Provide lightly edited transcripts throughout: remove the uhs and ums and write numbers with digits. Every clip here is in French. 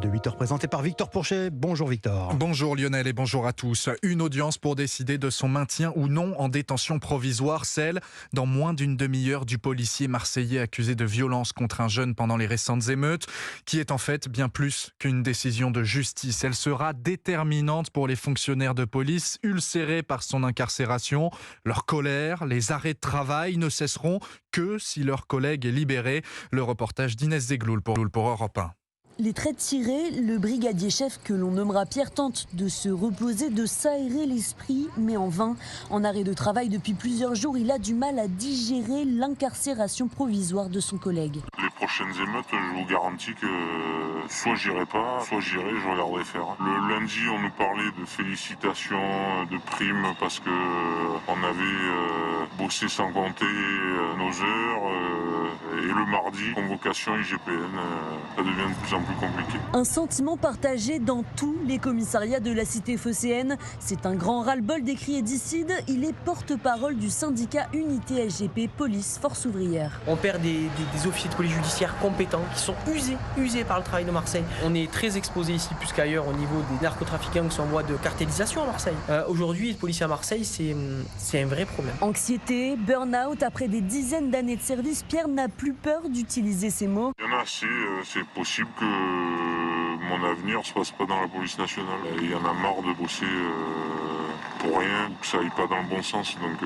de 8h présenté par Victor Pourchet. Bonjour Victor. Bonjour Lionel et bonjour à tous. Une audience pour décider de son maintien ou non en détention provisoire, celle dans moins d'une demi-heure du policier marseillais accusé de violence contre un jeune pendant les récentes émeutes, qui est en fait bien plus qu'une décision de justice. Elle sera déterminante pour les fonctionnaires de police, ulcérés par son incarcération. Leur colère, les arrêts de travail ne cesseront que si leur collègue est libéré. Le reportage d'Inès Zegloul pour Europe 1. Les traits tirés, le brigadier chef que l'on nommera Pierre tente de se reposer, de s'aérer l'esprit, mais en vain. En arrêt de travail depuis plusieurs jours, il a du mal à digérer l'incarcération provisoire de son collègue. Les prochaines émeutes, je vous garantis que soit j'irai pas, soit j'irai, je regarderai faire. Le lundi, on nous parlait de félicitations, de primes parce que on avait bossé sans compter nos heures. Et le mardi, convocation IGPN, ça devient de plus en plus compliqué. Un sentiment partagé dans tous les commissariats de la cité phocéenne. C'est un grand ras-le-bol des cris édicides. Il est porte-parole du syndicat Unité SGP Police Force Ouvrière. On perd des officiers de police judiciaire compétents qui sont usés par le travail de Marseille. On est très exposé ici plus qu'ailleurs au niveau des narcotrafiquants qui sont en voie de cartélisation à Marseille. Aujourd'hui, le policier à Marseille, c'est un vrai problème. Anxiété, burn-out, après des dizaines d'années de service, Pierre n'a plus peur d'utiliser ces mots. Il y en a assez, c'est possible que mon avenir ne se passe pas dans la police nationale. Il y en a marre de bosser pour rien, que ça aille pas dans le bon sens, donc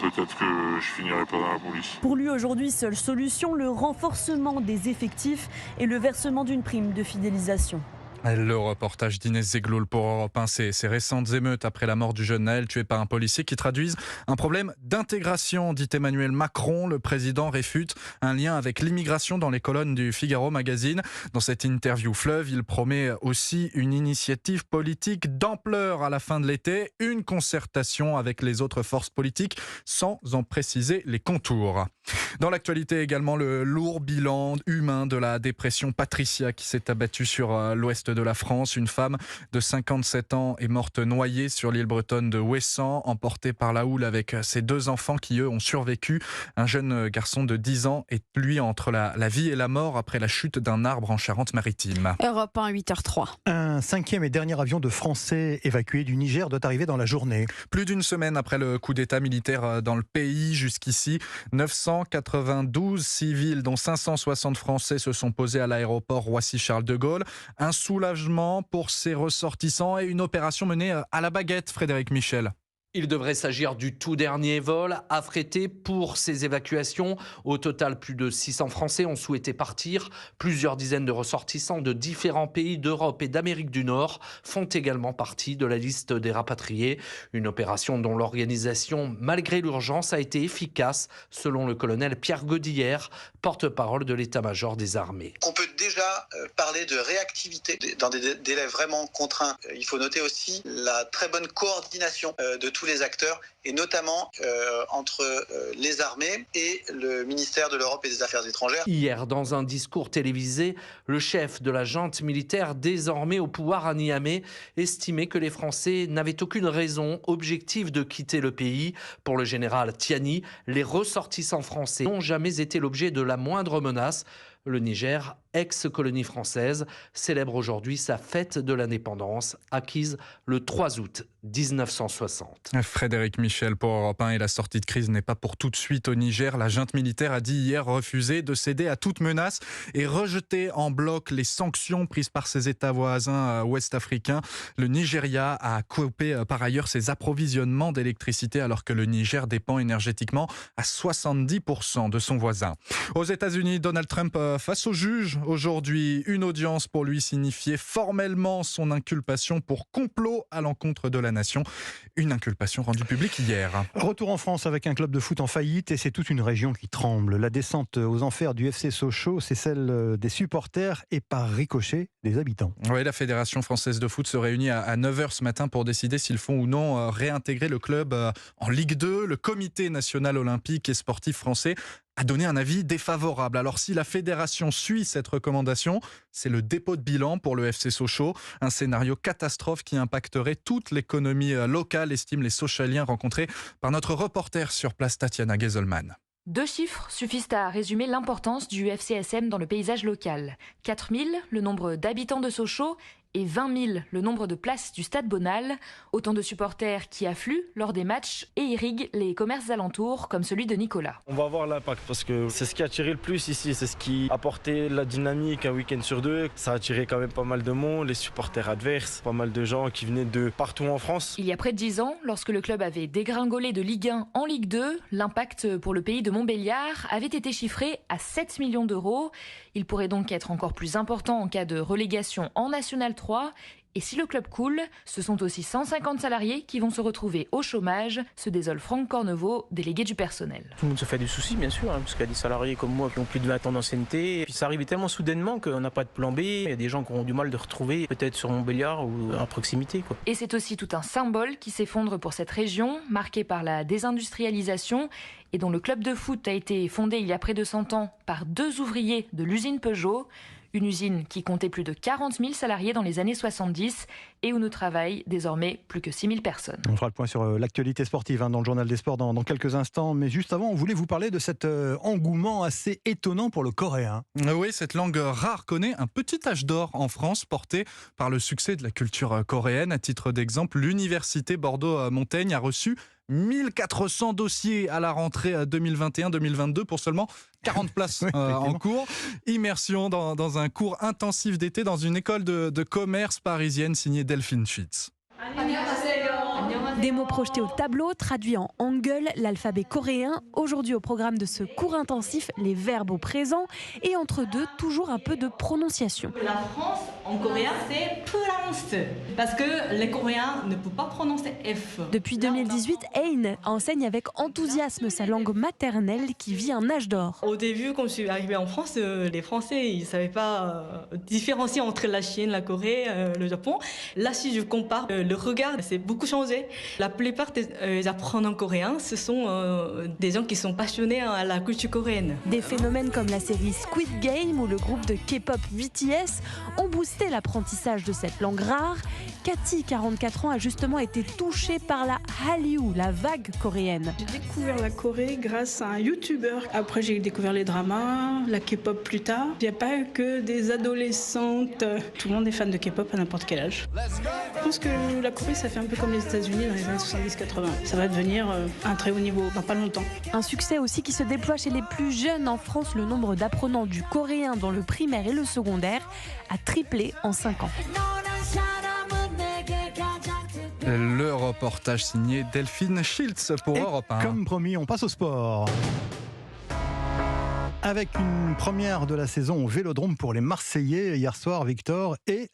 peut-être que je finirai pas dans la police. Pour lui aujourd'hui, seule solution, le renforcement des effectifs et le versement d'une prime de fidélisation. Le reportage d'Inès Zegloul pour Europe 1, ces récentes émeutes après la mort du jeune Naël tué par un policier qui traduisent un problème d'intégration, dit Emmanuel Macron. Le président réfute un lien avec l'immigration dans les colonnes du Figaro Magazine. Dans cette interview fleuve, il promet aussi une initiative politique d'ampleur à la fin de l'été, une concertation avec les autres forces politiques sans en préciser les contours. Dans l'actualité également, le lourd bilan humain de la dépression Patricia qui s'est abattue sur l'ouest de la France. Une femme de 57 ans est morte noyée sur l'île bretonne de Ouessant, emportée par la houle avec ses deux enfants qui, eux, ont survécu. Un jeune garçon de 10 ans est, lui, entre la vie et la mort après la chute d'un arbre en Charente-Maritime. Europe 1, 8h03. Un cinquième et dernier avion de Français évacué du Niger doit arriver dans la journée. Plus d'une semaine après le coup d'état militaire dans le pays, jusqu'ici, 992 civils, dont 560 Français, se sont posés à l'aéroport Roissy-Charles de Gaulle. Un soulagement pour ces ressortissants et une opération menée à la baguette, Frédéric Michel. Il devrait s'agir du tout dernier vol affrété pour ces évacuations. Au total, plus de 600 Français ont souhaité partir. Plusieurs dizaines de ressortissants de différents pays d'Europe et d'Amérique du Nord font également partie de la liste des rapatriés. Une opération dont l'organisation, malgré l'urgence, a été efficace, selon le colonel Pierre Godillère, porte-parole de l'état-major des armées. On peut déjà parler de réactivité dans des délais vraiment contraints. Il faut noter aussi la très bonne coordination de tous les acteurs, et notamment entre les armées et le ministère de l'Europe et des Affaires étrangères. Hier, dans un discours télévisé, le chef de la junte militaire, désormais au pouvoir à Niamey, estimait que les Français n'avaient aucune raison objective de quitter le pays. Pour le général Tiani, les ressortissants français n'ont jamais été l'objet de la moindre menace. Le Niger, ex-colonie française, célèbre aujourd'hui sa fête de l'indépendance, acquise le 3 août 1960. Frédéric Michel pour Europe 1, et la sortie de crise n'est pas pour tout de suite au Niger. La junte militaire a dit hier refuser de céder à toute menace et rejeter en bloc les sanctions prises par ses États voisins ouest-africains. Le Nigeria a coupé par ailleurs ses approvisionnements d'électricité alors que le Niger dépend énergétiquement à 70% de son voisin. Aux États-Unis, Donald Trump face au juge. Aujourd'hui, une audience pour lui signifier formellement son inculpation pour complot à l'encontre de la nation. Une inculpation rendue publique hier. Retour en France avec un club de foot en faillite et c'est toute une région qui tremble. La descente aux enfers du FC Sochaux, c'est celle des supporters et par ricochet des habitants. Oui, la Fédération française de foot se réunit à 9h ce matin pour décider s'ils font ou non réintégrer le club en Ligue 2. Le Comité national olympique et sportif français a donné un avis défavorable. Alors si la fédération suit cette recommandation, c'est le dépôt de bilan pour le FC Sochaux. Un scénario catastrophe qui impacterait toute l'économie locale, estiment les Sochaliens rencontrés par notre reporter sur place Tatiana Gezelman. 2 chiffres suffisent à résumer l'importance du FCSM dans le paysage local. 4 000, le nombre d'habitants de Sochaux, et 20 000, le nombre de places du Stade Bonal. Autant de supporters qui affluent lors des matchs et irriguent les commerces alentours, comme celui de Nicolas. On va voir l'impact parce que c'est ce qui a attiré le plus ici, c'est ce qui a apporté la dynamique un week-end sur 2. Ça a attiré quand même pas mal de monde, les supporters adverses, pas mal de gens qui venaient de partout en France. Il y a près de 10 ans, lorsque le club avait dégringolé de Ligue 1 en Ligue 2, l'impact pour le pays de Montbéliard avait été chiffré à 7 millions d'euros. Il pourrait donc être encore plus important en cas de relégation en National 3. Et si le club coule, ce sont aussi 150 salariés qui vont se retrouver au chômage, se désole Franck Cornevaux, délégué du personnel. Tout le monde se fait des soucis, bien sûr, parce qu'il y a des salariés comme moi qui ont plus de 20 ans d'ancienneté. Et puis ça arrive tellement soudainement qu'on n'a pas de plan B. Il y a des gens qui ont du mal de retrouver, peut-être sur Montbéliard ou à proximité, quoi. Et c'est aussi tout un symbole qui s'effondre pour cette région, marquée par la désindustrialisation et dont le club de foot a été fondé il y a près de 100 ans par 2 ouvriers de l'usine Peugeot. Une usine qui comptait plus de 40 000 salariés dans les années 70 et où ne travaillent désormais plus que 6 000 personnes. On fera le point sur l'actualité sportive dans le Journal des Sports dans quelques instants. Mais juste avant, on voulait vous parler de cet engouement assez étonnant pour le coréen. Oui, cette langue rare connaît un petit âge d'or en France, porté par le succès de la culture coréenne. À titre d'exemple, l'université Bordeaux-Montaigne a reçu 1400 dossiers à la rentrée 2021-2022 pour seulement 40 places en cours. Immersion dans un cours intensif d'été dans une école de commerce parisienne signée Delphine Schitz. Des mots projetés au tableau, traduits en hangul, l'alphabet coréen. Aujourd'hui au programme de ce cours intensif, les verbes au présent et entre deux, toujours un peu de prononciation. La France en coréen c'est France parce que les Coréens ne peuvent pas prononcer F. Depuis 2018, Ain enseigne avec enthousiasme sa langue maternelle qui vit un âge d'or. Au début, quand je suis arrivée en France, les Français ils savaient pas différencier entre la Chine, la Corée, le Japon. Là, si je compare, le regard c'est beaucoup changé. La plupart des apprenants coréens, ce sont des gens qui sont passionnés à la culture coréenne. Des phénomènes comme la série Squid Game ou le groupe de K-pop BTS ont boosté l'apprentissage de cette langue rare. Cathy, 44 ans, a justement été touchée par la Hallyu, la vague coréenne. J'ai découvert la Corée grâce à un YouTuber. Après, j'ai découvert les dramas, la K-pop plus tard. Il n'y a pas que des adolescentes. Tout le monde est fan de K-pop à n'importe quel âge. Je pense que la Corée, ça fait un peu comme les États-Unis dans les années 70-80. Ça va devenir un très haut niveau dans pas longtemps. Un succès aussi qui se déploie chez les plus jeunes. En France, le nombre d'apprenants du coréen dans le primaire et le secondaire a triplé en 5 ans. Le reportage signé Delphine Schiltz pour Europe 1. Comme promis, on passe au sport. Avec une première de la saison au Vélodrome pour les Marseillais hier soir, Victor, et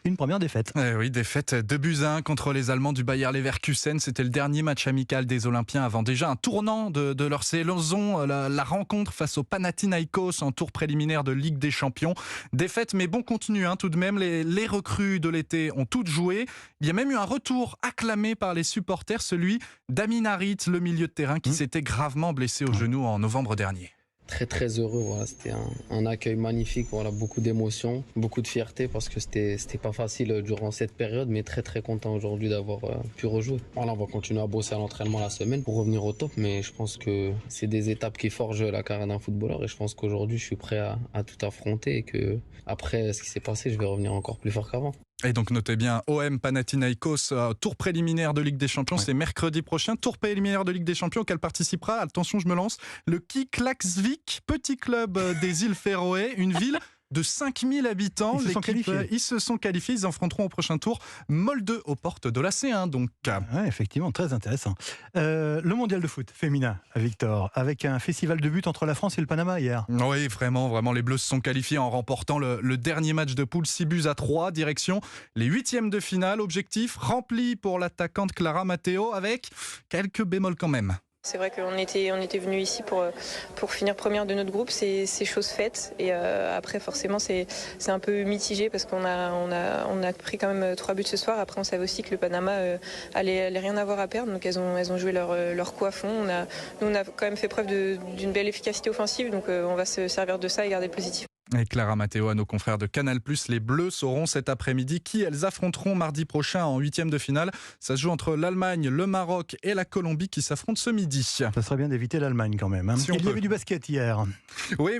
une première défaite. Oui, défaite 2-1 contre les Allemands du Bayer Leverkusen. C'était le dernier match amical des Olympiens avant déjà un tournant de leur saison. La rencontre face au Panathinaikos en tour préliminaire de Ligue des Champions. Défaite, mais bon contenu tout de même. Les recrues de l'été ont toutes joué. Il y a même eu un retour acclamé par les supporters, celui d'Amin Harit, le milieu de terrain qui s'était gravement blessé au genou en novembre dernier. Très heureux, voilà. C'était un accueil magnifique, voilà. Beaucoup d'émotions, beaucoup de fierté parce que c'était pas facile durant cette période, mais très content aujourd'hui d'avoir pu rejouer. Voilà, on va continuer à bosser à l'entraînement la semaine pour revenir au top, mais je pense que c'est des étapes qui forgent la carrière d'un footballeur et je pense qu'aujourd'hui je suis prêt à tout affronter et que après ce qui s'est passé, je vais revenir encore plus fort qu'avant. Et donc notez bien, OM Panathinaikos, tour préliminaire de Ligue des Champions, c'est mercredi prochain, tour préliminaire de Ligue des Champions auquel participera, attention je me lance, le Klaksvik, petit club des îles Féroé, une ville de 5000 habitants. Ils se sont qualifiés, ils affronteront au prochain tour Molde aux portes de la C1. Donc. Ouais, effectivement, très intéressant. Le mondial de foot féminin, Victor, avec un festival de buts entre la France et le Panama hier. Oui, vraiment, les Bleus se sont qualifiés en remportant le dernier match de poule, 6-3, direction les 8e de finale. Objectif rempli pour l'attaquante Clara Matteo avec quelques bémols quand même. C'est vrai qu'on était venu ici pour finir première de notre groupe, c'est chose faite. Et après, forcément, c'est un peu mitigé parce qu'on a pris quand même 3 buts ce soir. Après, on savait aussi que le Panama allait rien avoir à perdre. Donc, elles ont joué leur coup à fond. Nous, on a quand même fait preuve d'une belle efficacité offensive. Donc, on va se servir de ça et garder le positif. Et Clara Matteo à nos confrères de Canal+, les Bleus sauront cet après-midi qui elles affronteront mardi prochain en 8e de finale. Ça se joue entre l'Allemagne, le Maroc et la Colombie qui s'affrontent ce midi. Ça serait bien d'éviter l'Allemagne quand même. Si Il y avait du basket hier. Oui,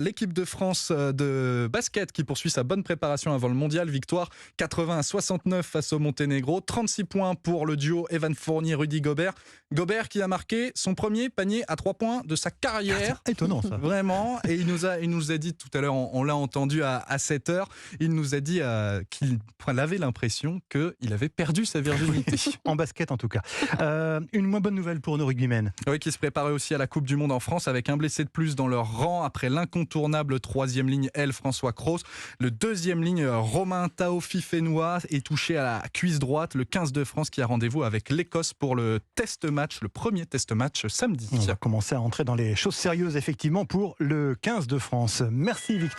l'équipe de France de basket qui poursuit sa bonne préparation avant le mondial. Victoire 80-69 face au Monténégro. 36 points pour le duo Evan Fournier-Rudy Gobert. Gobert qui a marqué son premier panier à 3 points de sa carrière. Étonnant ça. Vraiment. Et il nous a dit tout à l'heure, on l'a entendu à 7h, il nous a dit qu'il avait l'impression qu'il avait perdu sa virginité. En basket en tout cas. Une moins bonne nouvelle pour nos rugbymen. Oui, qui se préparait aussi à la Coupe du Monde en France avec un blessé de plus dans leur rang après l'incontournable 3e ligne François Cros. Le 2e ligne Romain Taofi-Fénois est touché à la cuisse droite. Le 15 de France qui a rendez-vous avec l'Écosse pour le premier test match samedi. On va commencer à entrer dans les choses sérieuses effectivement pour le 15 de France. Merci Victor.